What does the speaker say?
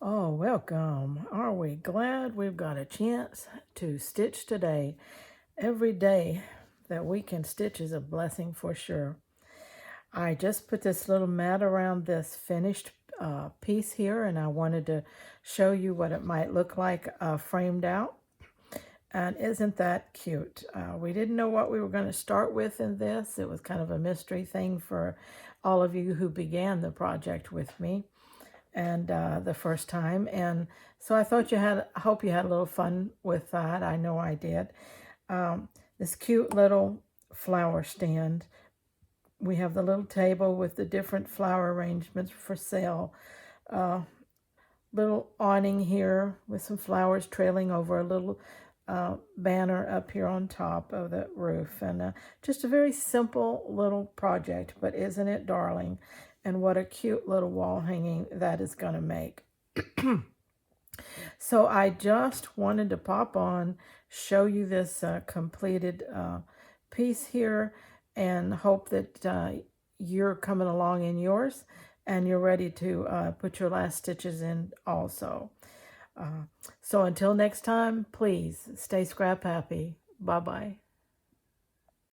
Oh, welcome. Are we glad we've got a chance to stitch today? Every day that we can stitch is a blessing for sure. I just put this little mat around this finished piece here, and I wanted to show you what it might look like framed out. And isn't that cute? We didn't know what we were going to start with in this. It was kind of a mystery thing for all of you who began the project with me and the first time. And so I thought I hope you had a little fun with that. I know I did. This cute little flower stand. We have the little table with the different flower arrangements for sale. Little awning here with some flowers trailing over a little banner up here on top of the roof. And just a very simple little project, but isn't it darling? And what a cute little wall hanging that is going to make. So I just wanted to pop on, show you this completed piece here, and hope that you're coming along in yours and you're ready to put your last stitches in also. So until next time, please stay scrap happy. Bye-bye.